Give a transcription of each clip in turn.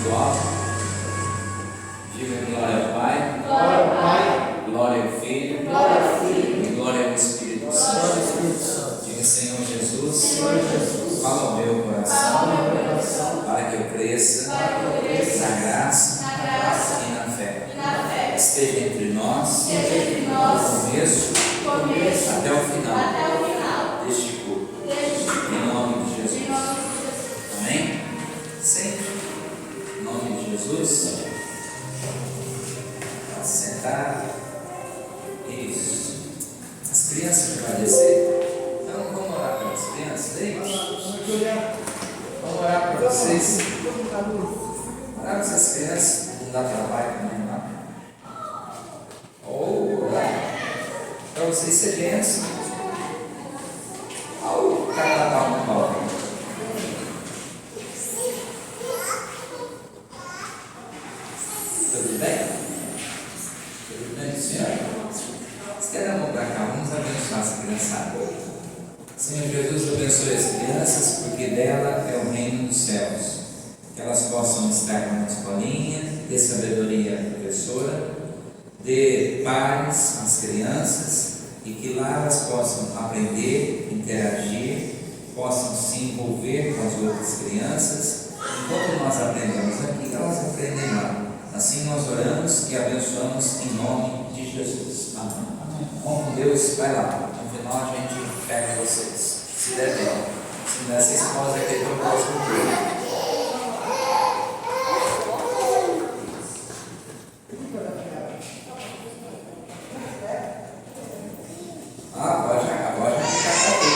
espiritual. Diga glória ao Pai, Glória ao Pai, glória ao Filho, glória ao Filho, e glória ao Espírito glória ao Santo. Espírito Santo. Diga, Senhor Jesus, Senhor Jesus, fala ao meu coração, fala ao meu coração, para que eu cresça na graça e na fé. Esteja entre nós, do começo até o final deste culto. Em nome de Jesus. Amém? Sempre. Em nome de Jesus. Pode sentar. Isso. As crianças vão descer. Então vamos orar pelas crianças aí? Vamos orar para vocês. Orar para essas crianças. Não dá trabalho também, não? Ou orar para vocês ser bênção. Ao carnaval no palco. Tudo bem? Tudo bem, senhor? Vocês querem a mão para cá? Vamos abençoar essa criançada. Senhor Jesus, abençoe as crianças, porque dela é o reino dos céus. Que elas possam estar na escolinha, ter sabedoria à professora, dê paz às crianças, e que lá elas possam aprender, interagir, possam se envolver com as outras crianças. Enquanto nós aprendemos aqui, elas aprendem lá. Assim nós oramos e abençoamos em nome de Jesus. Amém. Bom, com Deus, vai lá. No final a gente pega vocês. Se der bem. Se não der, vocês podem aqui para o próximo dia. Agora já fica tudo.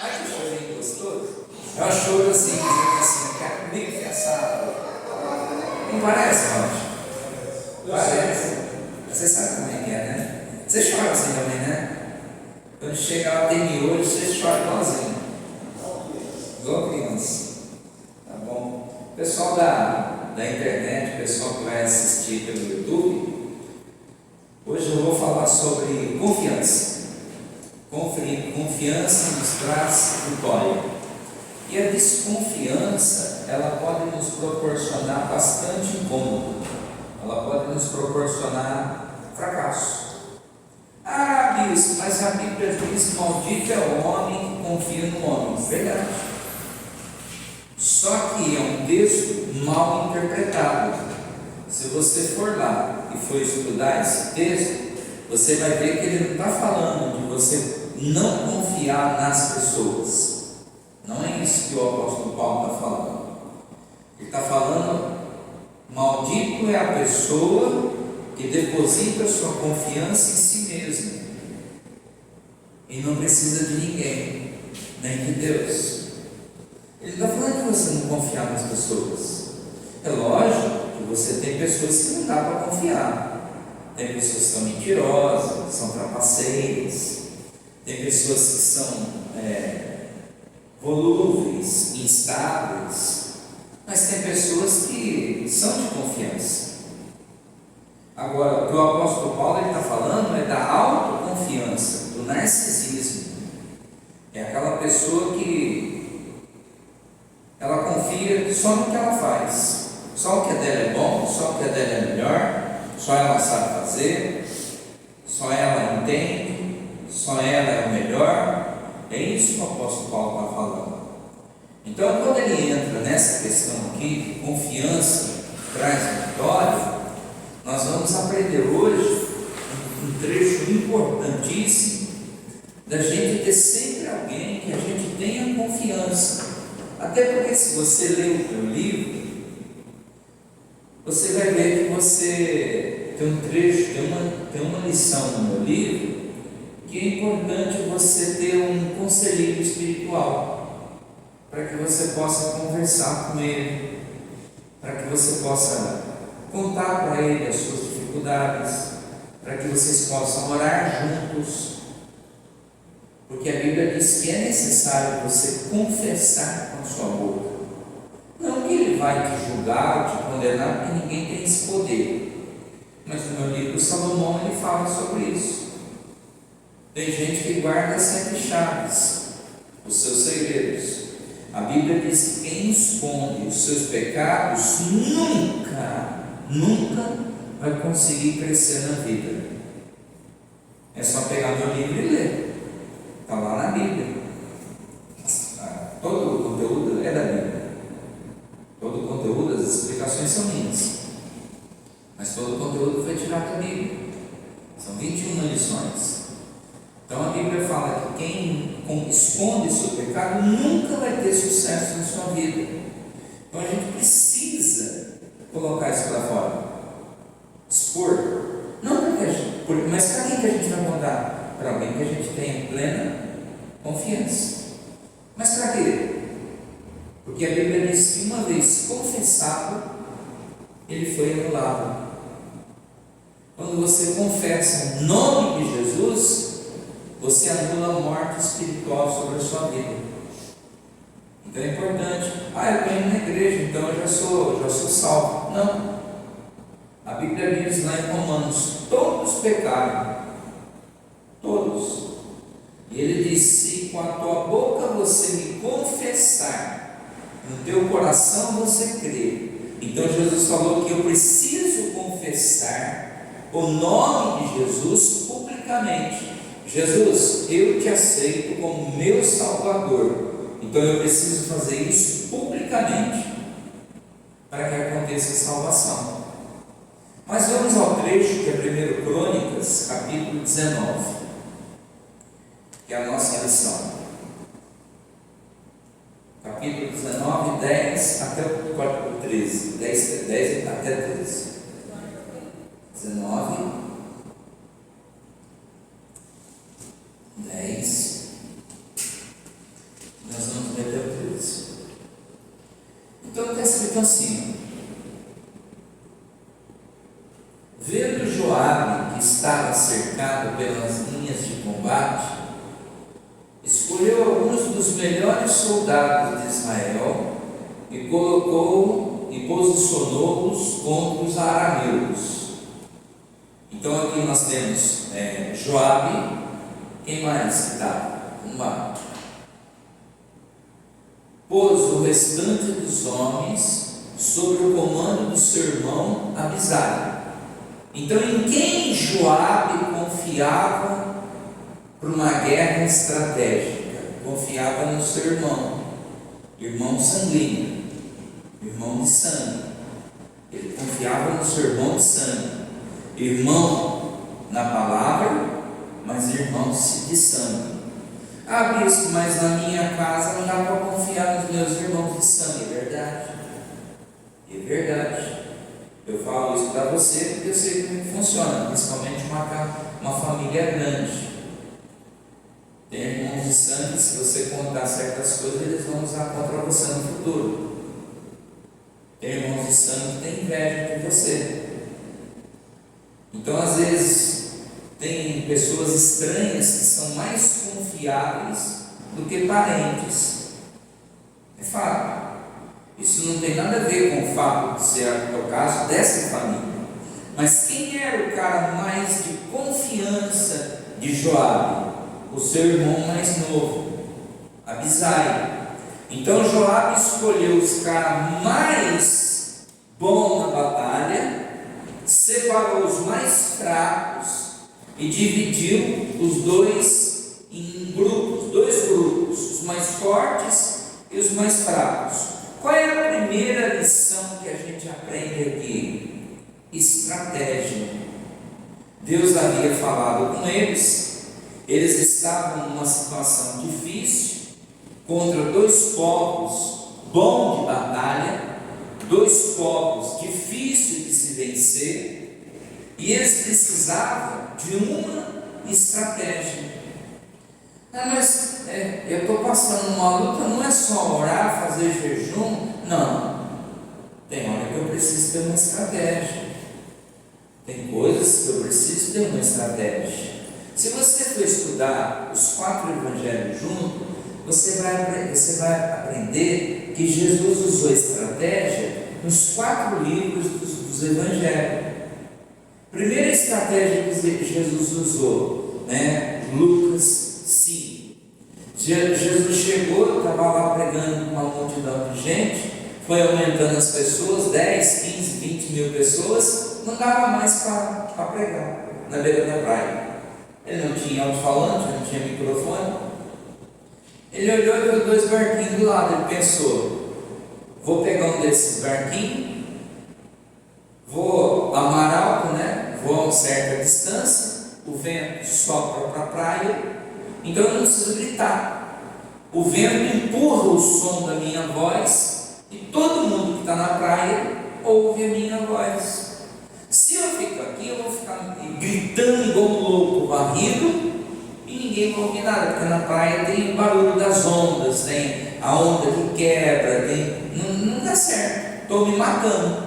Ai, que chorinho gostoso. É um choro assim, eu quero comigo que assado. Não parece, Rocha? Parece. Você sabe como é que é, né? Você chora assim também, né? Quando chega lá, tem miojo, você chora igualzinho. Igual criança. Tá bom? Pessoal da internet, pessoal que vai assistir pelo YouTube, hoje eu vou falar sobre confiança. Confiança nos traz vitória. E a desconfiança, ela pode nos proporcionar bastante incômodo. Ela pode nos proporcionar fracasso. Ah, bispo, mas a Bíblia diz: maldito é o homem que confia no homem. Verdade. Só que é um texto mal interpretado. Se você for lá e for estudar esse texto, você vai ver que ele não está falando de você não confiar nas pessoas. Não é isso que o apóstolo Paulo está falando. Ele está falando: maldito é a pessoa que deposita sua confiança em si mesmo e não precisa de ninguém, nem de Deus. Ele não está falando que você não confiar nas pessoas. É lógico que você tem pessoas que não dá para confiar. Tem pessoas que são mentirosas, são trapaceiras. Tem pessoas que são volúveis, instáveis. Mas tem pessoas que são de confiança. Agora, o que o apóstolo Paulo está falando é da autoconfiança, do narcisismo. É aquela pessoa que ela confia só no que ela faz. Só o que é dela é bom, só o que é dela é melhor, só ela sabe fazer, só ela entende, só ela é o melhor. É isso que o apóstolo Paulo está falando. Então, quando ele entra nessa questão aqui, de confiança traz vitória, nós vamos aprender hoje um trecho importantíssimo da gente ter sempre alguém que a gente tenha confiança. Até porque, se você ler o meu livro, você vai ver que você tem um trecho, tem uma lição no meu livro, que é importante você ter um conselheiro espiritual, para que você possa conversar com ele, para que você possa contar para ele as suas dificuldades, para que vocês possam orar juntos, porque a Bíblia diz que é necessário você confessar com a sua boca. Não que ele vai te julgar ou te condenar, porque ninguém tem esse poder. Mas no meu livro Salomão ele fala sobre isso. Tem gente que guarda sete chaves, os seus segredos. A Bíblia diz que quem esconde os seus pecados nunca vai conseguir crescer na vida. É só pegar meu livro e ler. Está lá na Bíblia. Todo o conteúdo é da Bíblia. Todo o conteúdo, as explicações são minhas. Mas todo o conteúdo foi tirado da Bíblia. São 21 lições. Então a Bíblia fala que quem esconde seu pecado nunca vai ter sucesso na sua vida. Então a gente precisa colocar isso para fora, expor. Não porque a gente, mas para quem que a gente vai contar? Para alguém que a gente tenha plena confiança. Mas para quê? Porque a Bíblia diz que uma vez confessado, ele foi anulado. Quando você confessa o nome de Jesus, você anula a morte espiritual sobre a sua vida. Então é importante. Eu venho na igreja, então eu já sou salvo. Não. A Bíblia diz lá em Romanos: todos pecaram. Todos. E ele diz: se com a tua boca você me confessar, no teu coração você crê. Então Jesus falou que eu preciso confessar o nome de Jesus publicamente. Jesus, eu te aceito como meu Salvador. Então eu preciso fazer isso publicamente para que aconteça a salvação. Mas vamos ao trecho que é 1 Crônicas, capítulo 19, que é a nossa lição. Capítulo 19, 10 até o 13. 10 até 13. 19, 10. Nós vamos ler até o 13. Então está escrito assim: vendo Joabe que estava cercado pelas linhas de combate, escolheu alguns dos melhores soldados de Israel e colocou e posicionou-os contra os arameus. Então aqui nós temos Joabe. Quem mais que está? Vamos lá. Pôs o restante dos homens sob o comando do seu irmão Abisai. Então em quem Joabe confiava para uma guerra estratégica? Confiava no seu irmão sanguíneo, irmão de sangue. Ele confiava no seu irmão de sangue, irmão na palavra, mas irmãos de sangue. Bispo, mas na minha casa não dá para confiar nos meus irmãos de sangue. É verdade. É verdade. Eu falo isso para você porque eu sei como funciona, principalmente uma família grande. Tem irmãos de sangue, se você contar certas coisas, eles vão usar contra você no futuro. Tem irmãos de sangue que tem inveja de você. Então, às vezes, tem pessoas estranhas que são mais confiáveis do que parentes. É fato. Isso não tem nada a ver com o fato de ser o caso dessa família. Mas quem era o cara mais de confiança de Joabe? O seu irmão mais novo, Abisai. Então Joabe escolheu os caras mais bons na batalha, separou os mais fracos e dividiu os dois em grupos, dois grupos, os mais fortes e os mais fracos. Qual é a primeira lição que a gente aprende aqui? Estratégia. Deus havia falado com eles estavam numa situação difícil, contra dois povos bons de batalha, dois povos difíceis de se vencer, e eles precisavam de uma estratégia. Mas eu estou passando uma luta, não é só orar, fazer jejum, não. Tem hora que eu preciso ter uma estratégia. Tem coisas que eu preciso ter uma estratégia. Se você for estudar os 4 evangelhos juntos, você vai aprender que Jesus usou estratégia nos 4 livros dos evangelhos. Primeira estratégia que Jesus usou: Lucas 5. Jesus chegou, estava lá pregando com uma multidão de gente, foi aumentando as pessoas, 10, 15, 20 mil pessoas, não dava mais para pregar na beira da praia. Ele não tinha alto-falante, não tinha microfone. Ele olhou e viu 2 barquinhos do lado. Ele pensou: vou pegar um desses barquinhos, vou amarrar alto, vou a uma certa distância, o vento sopra para a praia, então eu não preciso gritar. O vento empurra o som da minha voz e todo mundo que está na praia ouve a minha voz. Se eu fico aqui, eu vou ficar gritando igual um louco, varrido, e ninguém vai ouvir nada, porque na praia tem o barulho das ondas, tem a onda que quebra, não dá certo, estou me matando.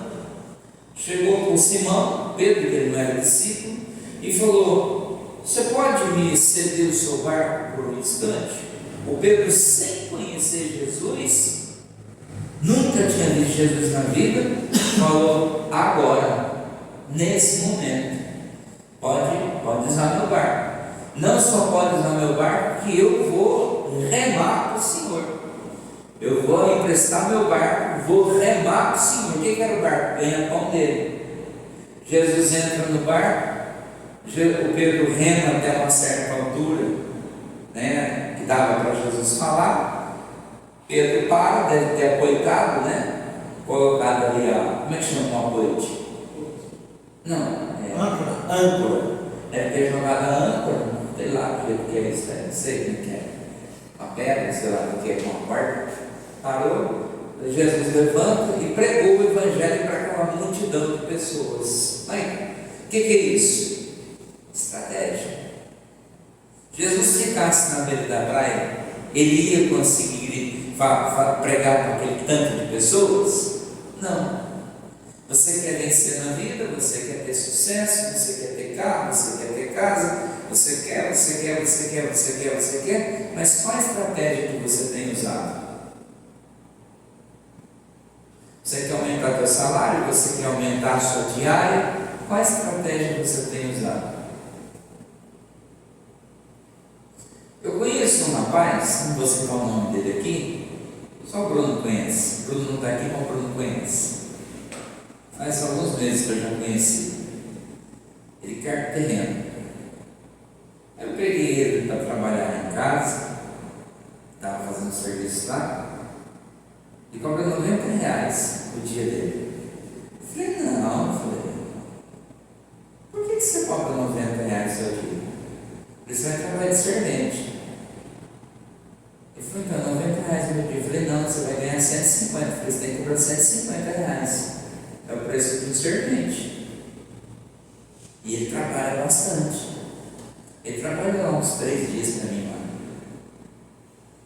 Chegou com Simão, Pedro, que ele não era discípulo, e falou: você pode me ceder o seu barco por um instante? O Pedro, sem conhecer Jesus, nunca tinha visto Jesus na vida, falou: agora, nesse momento, pode usar meu barco. Não só pode usar meu barco, que eu vou remar para o Senhor. Eu vou emprestar meu barco, vou remar para o Senhor. O que era o barco? Ganha-pão dele. Jesus entra no barco, o Pedro rema até uma certa altura, que dava para Jesus falar. Pedro para, deve ter apoiado, colocado ali, como é que chama um apoite? Não, âncora. Deve ter jogado a âncora, sei lá o que é isso, não sei o que é. Uma pedra, sei lá o que é, uma corda. Parou, Jesus levanta e pregou o Evangelho para aquela multidão de pessoas. O que é isso? Estratégia. Jesus ficasse na beira da praia, ele ia conseguir pregar para aquele tanto de pessoas? Não. Você quer vencer na vida, você quer ter sucesso, você quer ter carro, você quer ter casa, você quer, mas qual a estratégia que você tem usado? Você quer aumentar seu salário, você quer aumentar a sua diária, qual a estratégia você tem usado? Eu conheço um rapaz, não vou citar o nome dele aqui, só o Bruno conhece. O Bruno não está aqui, mas o Bruno conhece. Faz alguns meses que eu já conheci. Ele quer terreno. Eu peguei ele para trabalhar em casa, estava fazendo serviço lá, e cobra R$90 o dia dele. Eu falei: não, por que você cobra R$90 seu dia? Você vai trabalhar de servente. Ele falou: então, R$90 meu dia. Eu falei: não, você vai ganhar 150. Eu falei: você tem que cobrar R$150. É o preço de um servente. E ele trabalha bastante. Ele trabalhou uns 3 dias para mim lá.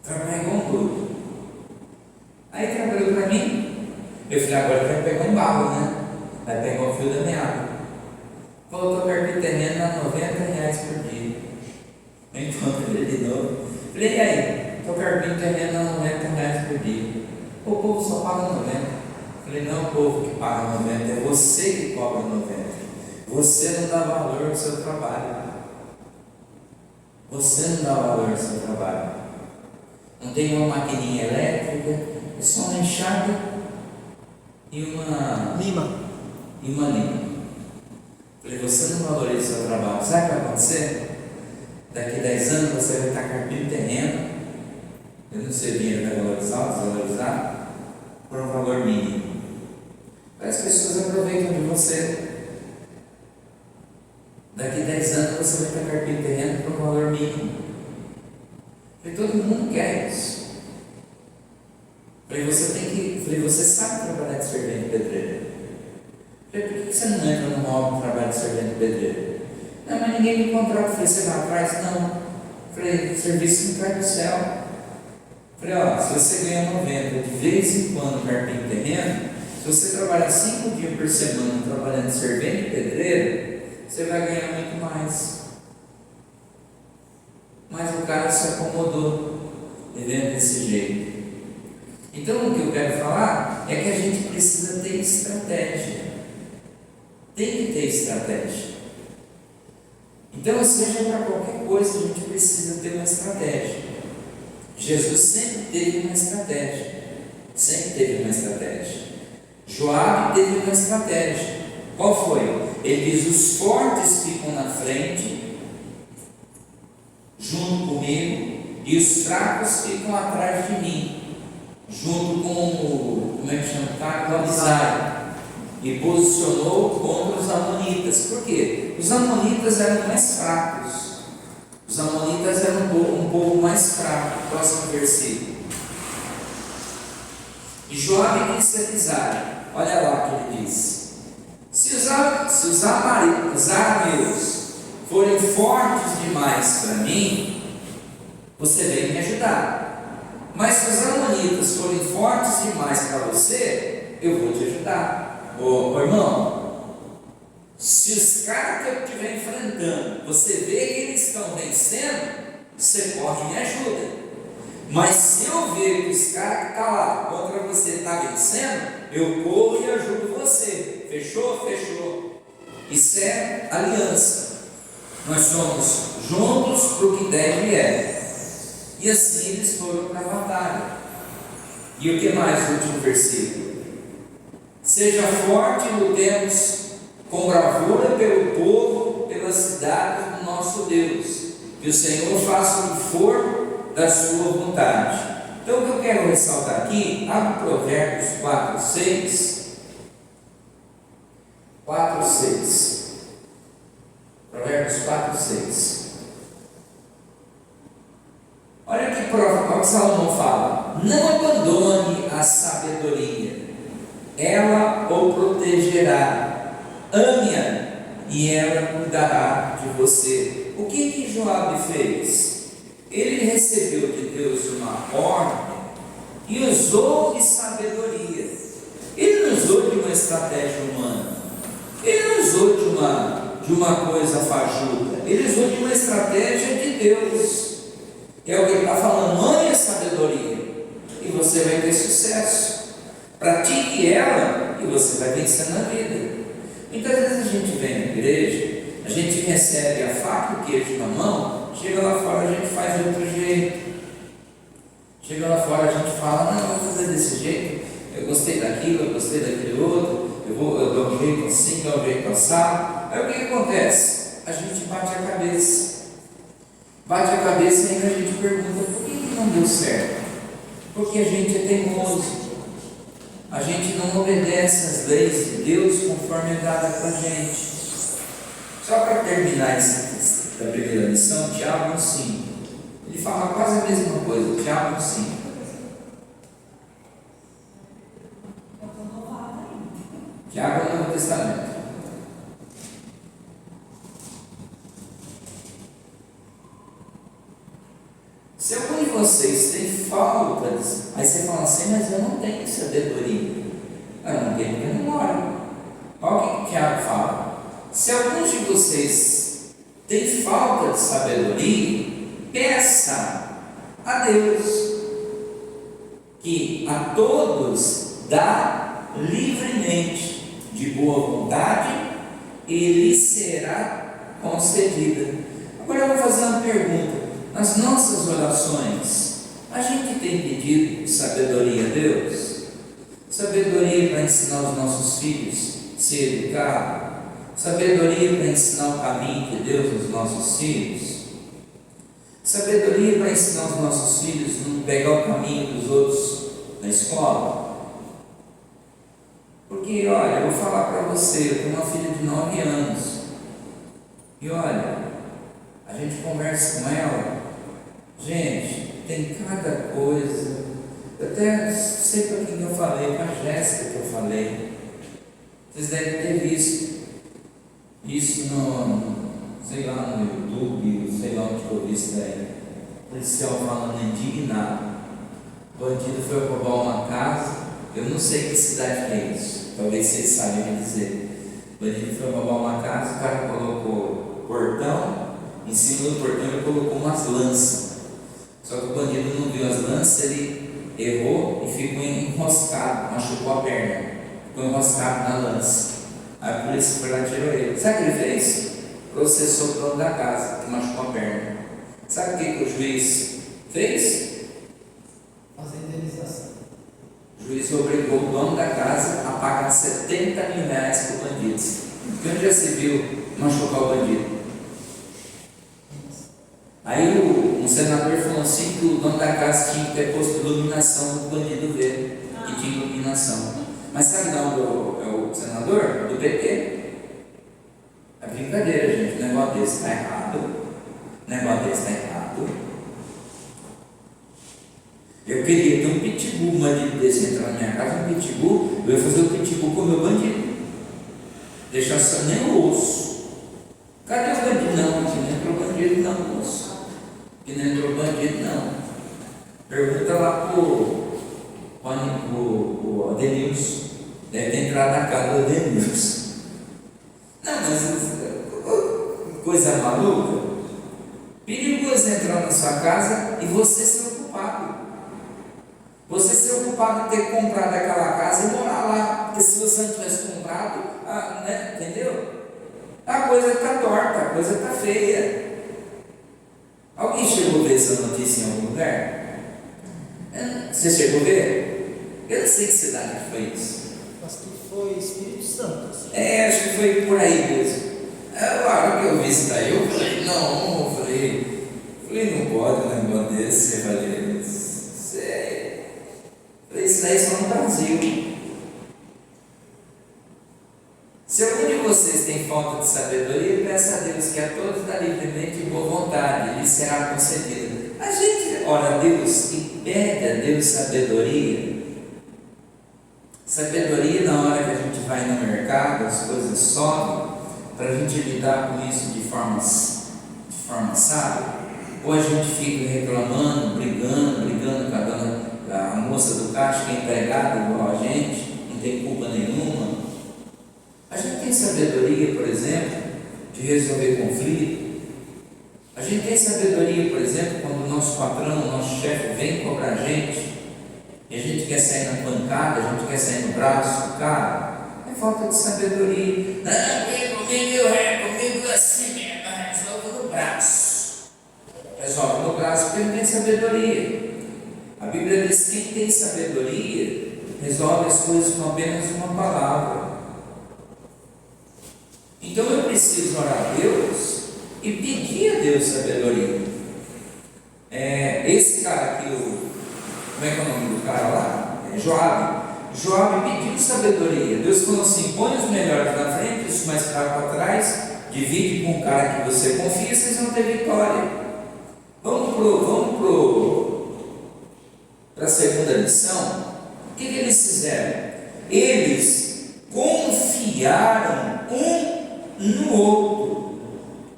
Trabalha igual um doido. Aí trabalhou para mim. Eu falei: agora vai pegar um barro, vai pegar o fio da meada. Voltou a carpir terreno a R$90 por dia. Eu encontro ele de novo. Falei: e aí? Estou carpindo terreno a R$90 por dia. O povo só paga 90. Falei: não é o povo que paga 90, é você que cobra 90. Você não dá valor ao seu trabalho. Você não dá valor ao seu trabalho. Não tem uma maquininha elétrica, é só uma enxada e uma lima. Falei: você não valoriza o seu trabalho. Sabe o que vai acontecer? Daqui 10 anos você vai estar carpindo terreno. Eu não sei, o dinheiro vai valorizar ou desvalorizar por um valor mínimo. As pessoas aproveitam de você. Daqui 10 anos você vai estar carpindo terreno por um valor mínimo. Falei: todo mundo quer isso. Falei: você sabe trabalhar de servente pedreiro. Falei: por que você não entra no móvel de trabalho de servente pedreiro? Não, mas ninguém me contrata. Falei: você vai atrás? Não. Falei: serviço não cai do céu. Falei: se você ganha 90 de vez em quando carpindo terreno, se você trabalhar 5 dias por semana trabalhando de servente pedreiro, você vai ganhar muito mais. Mas o cara se acomodou vivendo desse jeito. Então o que eu quero falar é que a gente precisa ter estratégia. Tem que ter estratégia. Então, seja para qualquer coisa, a gente precisa ter uma estratégia. Jesus sempre teve uma estratégia. Sempre teve uma estratégia. Joabe teve uma estratégia. Qual foi? Ele diz: os fortes ficam na frente, junto comigo, e os fracos ficam atrás de mim, junto com como é que chama? Com Abisai. E posicionou contra os amonitas. Por quê? Os amonitas eram mais fracos. Os amonitas eram um povo mais fraco. Próximo versículo. E Joabe disse a Abisai, olha lá o que ele diz: se os arameus forem fortes demais para mim, você vem me ajudar. Mas se os amonitas forem fortes demais para você, eu vou te ajudar. Ô irmão, se os caras que eu estiver enfrentando, você vê que eles estão vencendo, você pode me ajudar. Mas se eu ver que os caras que estão lá contra você estão vencendo, eu corro e ajudo você. Fechou? Fechou. Isso é aliança. Nós somos juntos para o que deve é. E assim eles foram para a batalha. E o que mais no último versículo? Seja forte e lutemos com bravura pelo povo, pelas cidades do nosso Deus. Que o Senhor faça o que for da sua vontade. Então o que eu quero ressaltar aqui, abre Provérbios 4:6. 4:6. Provérbios 4:6. Olha que prova, que Salomão fala: não abandone a sabedoria, ela o protegerá, ame-a e ela cuidará de você. O que Joabe fez? Ele recebeu de Deus uma ordem e usou de sabedoria. Ele não usou de uma estratégia humana, ele não usou de uma coisa fajuta, ele usou de uma estratégia de Deus. É o que ele está falando: ame a sabedoria e você vai ter sucesso. Pratique ela e você vai vencer na vida. Muitas vezes a gente vem na igreja, a gente recebe a faca e o queijo na mão, chega lá fora a gente faz de outro jeito. Chega lá fora a gente fala: não, eu vou fazer desse jeito, eu gostei daquilo, eu gostei daquele outro, eu dou um jeito assim, dou um jeito assado. Aí o que acontece? A gente bate a cabeça. Bate a cabeça e ainda a gente pergunta: por que não deu certo? Porque a gente é teimoso. A gente não obedece às leis de Deus conforme é dada para a gente. Só para terminar essa primeira lição, Tiago 1:5. Ele fala quase a mesma coisa, Tiago 1:5. Tiago é o Novo Testamento. Se algum de vocês tem faltas, aí você fala assim: mas eu não tenho sabedoria. Eu não tenho memória. Olha o que Tiago fala: se alguns de vocês têm falta de sabedoria, peça a Deus, que a todos dá livremente, de boa vontade, e lhe será concedida. Agora eu vou fazer uma pergunta: nas nossas orações, a gente tem pedido sabedoria a Deus? Sabedoria para ensinar os nossos filhos a ser educados? Sabedoria para ensinar o caminho de Deus aos nossos filhos? Sabedoria para ensinar os nossos filhos a não pegar o caminho dos outros na escola? Porque, olha, eu vou falar para você, eu tenho uma filha de 9 anos, e olha, a gente conversa com ela, gente, tem cada coisa. Eu até sei para quem eu falei, para a Jéssica que eu falei. Vocês devem ter visto isso sei lá, no YouTube, sei lá onde eu vi isso daí. O policial falando indignado. O bandido foi roubar uma casa, eu não sei que cidade que é isso, talvez vocês saibam me dizer. O bandido foi roubar uma casa, o cara colocou portão, em cima do portão ele colocou umas lanças. Só que o bandido não viu as lanças, ele errou e ficou enroscado, machucou a perna, ficou enroscado na lança. Aí a polícia foi lá e tirou ele. Sabe o que ele fez? processou o dono da casa, que machucou a perna. Sabe o que o juiz fez? Fazer indenização. O juiz obrigou o dono da casa a pagar 70 mil reais para o bandido. Porque onde já se viu machucar o bandido? Aí um senador falou assim que o dono da casa tinha que ter posto iluminação para o bandido ver que tinha iluminação. Mas sabe de onde é o senador? Do PT. É brincadeira, gente. O negócio desse está errado. O negócio desse está errado. Eu queria ter um pitbull, um bandido desse entrar na minha casa, um pitbull, eu ia fazer o pitbull com o meu bandido. Deixar só nem o osso. Cadê o bandido? Não, que não entrou bandido não, moço. Que não entrou bandido não. Pergunta lá pro Adenilson. Deve ter entrado na casa do Adenilson. Não, mas coisa maluca. Perigoso entrar na sua casa e você ser o culpado. Você ser o culpado de ter comprado aquela casa e morar lá. Porque se você não tivesse comprado, né, entendeu? A coisa está torta, a coisa está feia. Alguém chegou a ver essa notícia em algum lugar? Você chegou a ver? Eu não sei que cidade que foi isso. Acho que foi Espírito Santo. Assim. Acho que foi por aí mesmo. A hora que eu vi isso daí, eu falei, não, não pode um negócio desse, eu falei, isso daí só no Brasil. Se algum de vocês tem falta de sabedoria, peça a Deus que a todos dá livremente e boa vontade, lhe será concedida. A gente ora a Deus e pede a Deus sabedoria. Sabedoria na hora que a gente vai no mercado, as coisas sobem, para a gente lidar com isso de forma sábia. Ou a gente fica reclamando, brigando com a moça do caixa, que é empregada igual a gente, não tem culpa nenhuma. A gente tem sabedoria, por exemplo, de resolver conflito. A gente tem sabedoria, por exemplo, quando o nosso patrão, o nosso chefe vem cobrar a gente, e a gente quer sair na pancada, a gente quer sair no braço, cara, é falta de sabedoria. Não, comigo assim mesmo, resolve no braço. Resolve no braço porque não tem sabedoria. A Bíblia diz que quem tem sabedoria resolve as coisas com apenas uma palavra. Então eu preciso orar a Deus e pedir a Deus sabedoria. Esse cara aqui, como é que é o nome do cara lá? Joabe. Joabe pediu sabedoria. Deus falou assim: põe os melhores na frente, os mais fracos para trás, divide com o cara que você confia, vocês vão ter vitória. Vamos para a segunda lição. O que eles fizeram? Eles confiaram um no outro.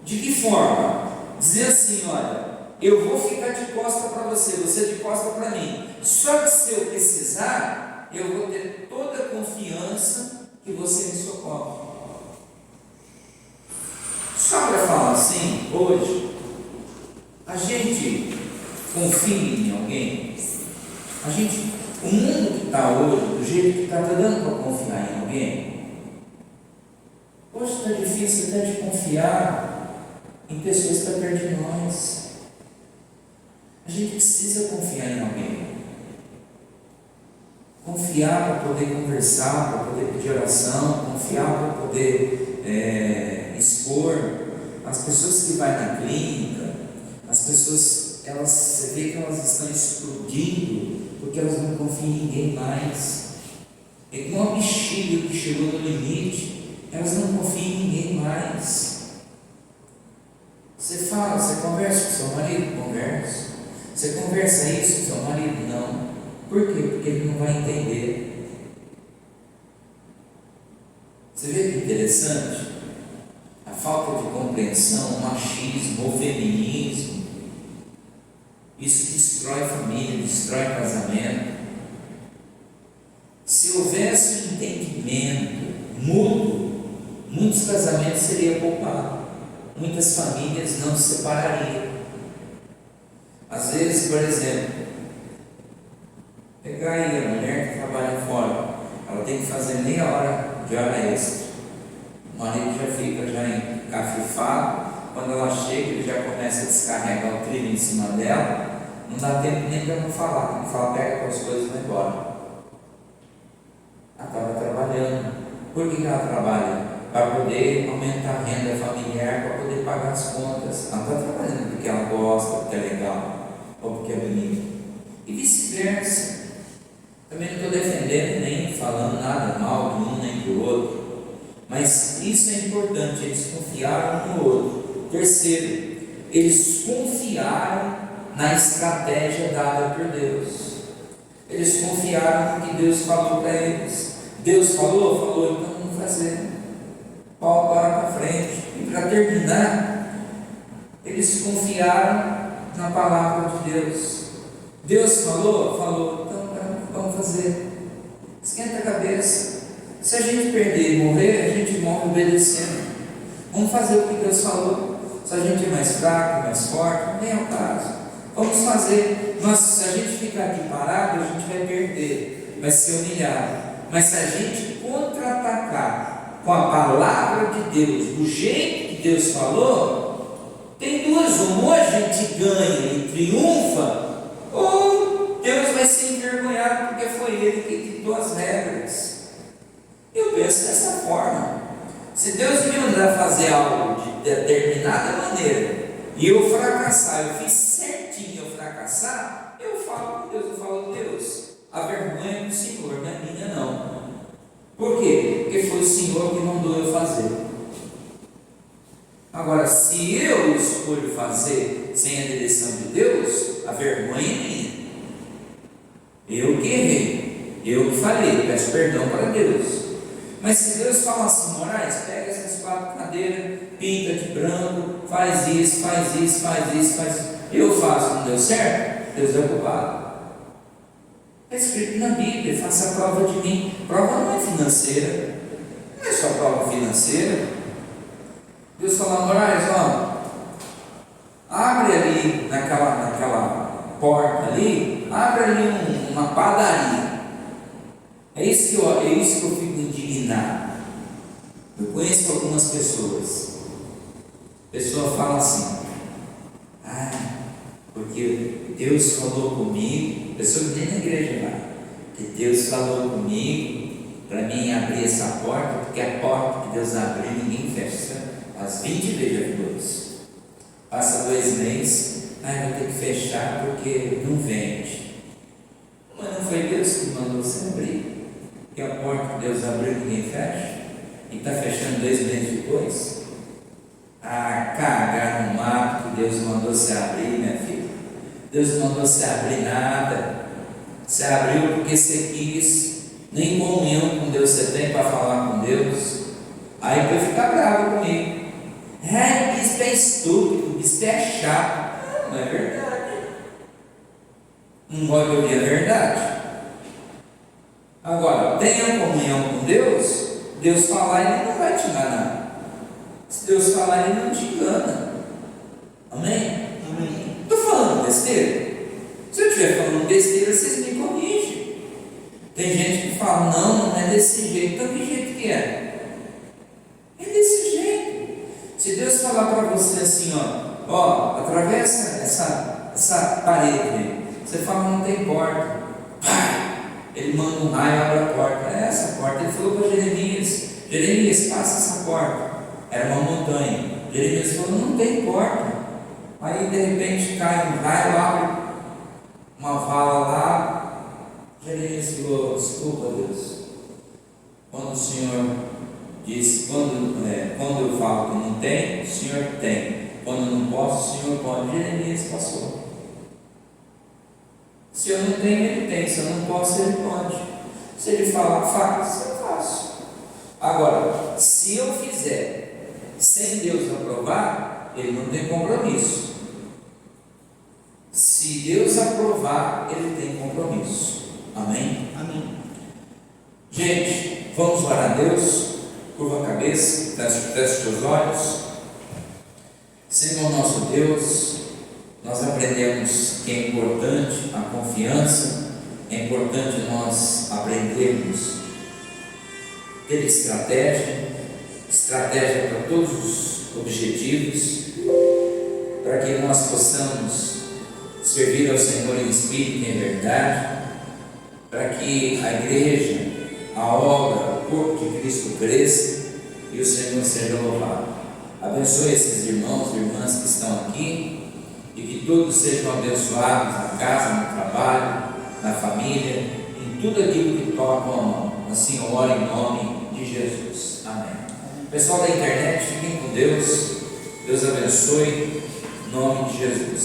De que forma? Dizer assim: olha, eu vou ficar de costa para você, você de costa para mim. Só que se eu precisar, eu vou ter toda a confiança que você me socorre. Só para falar assim, hoje, a gente confia em alguém? O mundo que está hoje, do jeito que está dando para confiar em alguém? Hoje está difícil até de confiar em pessoas que estão perto de nós. A gente precisa confiar em alguém. Confiar para poder conversar, para poder pedir oração, confiar para poder expor. As pessoas que vão na clínica, as pessoas, você vê que elas estão explodindo porque elas não confiam em ninguém mais. É como uma bexiga que chegou no limite, elas não confiam em ninguém mais. Você conversa com seu marido? Conversa. Você conversa isso com seu marido? Não. Por quê? Porque ele não vai entender. Você vê que interessante? A falta de compreensão, o machismo, o feminismo, isso destrói família, destrói casamento. Se houvesse um entendimento mútuo, muitos casamentos seriam poupados, muitas famílias não se separariam. Às vezes, por exemplo, pegar aí a mulher que trabalha fora, ela tem que fazer meia hora de hora extra. O marido já fica em encafifado, quando ela chega, ele já começa a descarregar o trilho em cima dela, não dá tempo nem para não falar, ele fala, pega as coisas e vai embora. Ela estava trabalhando. Por que ela trabalha? Para poder aumentar a renda familiar, para poder pagar as contas. Ela está trabalhando porque ela gosta, porque é legal, ou porque é bonito. E vice-versa. Também não estou defendendo nem falando nada mal de um nem do outro. Mas isso é importante, eles confiaram um no outro. Terceiro, eles confiaram na estratégia dada por Deus. Eles confiaram no que Deus falou para eles. Deus falou? Falou, então vamos fazer. Paulo para para frente. E para terminar, eles confiaram na palavra de Deus. Deus falou? Falou, então vamos fazer. Esquenta a cabeça. Se a gente perder e morrer, a gente morre obedecendo. Vamos fazer o que Deus falou. Se a gente é mais fraco, mais forte, nem é o caso. Vamos fazer. Mas se a gente ficar aqui parado, a gente vai perder, vai ser humilhado. Mas se a gente contra-atacar com a palavra de Deus, do jeito que Deus falou, tem duas: ou a gente ganha e triunfa, ou Deus vai ser envergonhado porque foi Ele que ditou as regras. Eu penso dessa forma. Se Deus me mandar fazer algo de determinada maneira e eu fracassar, eu fiz certinho eu fracassar, eu falo com Deus, eu falo, Deus, a vergonha é do Senhor, não é minha não. Por quê? Porque foi o Senhor que mandou eu fazer. Agora, se eu escolho fazer sem a direção de Deus, a vergonha é minha. Eu que errei, eu que falei, peço perdão para Deus. Mas se Deus fala assim, Moraes, pega essas 4 cadeiras, pinta de branco, faz isso, faz isso, faz isso, faz isso. Eu faço, não deu certo? Deus é culpado. Está escrito na Bíblia, faça a prova de mim. Prova não é financeira, não é só prova financeira. Deus fala, Moraes, ó, abre ali naquela porta ali, abre ali uma padaria. É isso que eu fico indignado. Eu conheço algumas pessoas. A pessoa fala assim, porque Deus falou comigo, a pessoa que nem na igreja vai, que Deus falou comigo para mim abrir essa porta, porque a porta que Deus abriu ninguém fecha. As 20 vezes já ficou isso. Passa 2 meses, vai ter que fechar porque não vende. Mas não foi Deus que mandou você abrir? Que a porta que Deus abriu ninguém fecha, e está fechando 2 meses depois. Cagar no mato que Deus mandou você abrir, minha filha. Deus não mandou você abrir nada. Você abriu porque você quis, nem comunhão com Deus você tem para falar com Deus. Aí vai ficar bravo comigo. O bispo é estúpido, o bispo é chato. Não é verdade. Não pode ouvir a verdade. Agora, tenha comunhão com Deus, Deus falar, Ele não vai te enganar. Se Deus falar, Ele não te engana. Amém? Amém. Estou falando besteira? Se eu estiver falando besteira, vocês me corrigem. Tem gente que fala, não é desse jeito. Então que jeito que é? É desse jeito. Se Deus falar para você assim, ó, atravessa essa parede, você fala, não tem porta. Ele manda um raio e abre a porta. É essa porta. Ele falou para Jeremias, passa essa porta. Era uma montanha. Jeremias falou, não tem porta. Aí de repente cai um raio, abre uma vala lá. Jeremias falou, desculpa Deus. Quando o Senhor disse, quando eu falo que não tem, o Senhor tem. Quando eu não posso, o Senhor pode. Jeremias passou. Se eu não tenho, Ele tem. Se eu não posso, Ele pode. Se Ele falar, faz, eu faço. Agora, se eu fizer sem Deus aprovar, Ele não tem compromisso. Se Deus aprovar, Ele tem compromisso. Amém? Amém. Gente, vamos orar a Deus. Curva a cabeça, feche os olhos. Senhor nosso Deus, nós aprendemos que é importante a confiança, é importante nós aprendermos ter estratégia para todos objetivos, para que nós possamos servir ao Senhor em espírito e em verdade, para que a igreja, a obra, o corpo de Cristo cresça e o Senhor seja louvado. Abençoe esses irmãos e irmãs que estão aqui e que todos sejam abençoados na casa, no trabalho, na família, em tudo aquilo que tocam a mão. Assim eu oro em nome de Jesus. Amém. Pessoal da internet, fiquem com Deus. Deus abençoe, em nome de Jesus.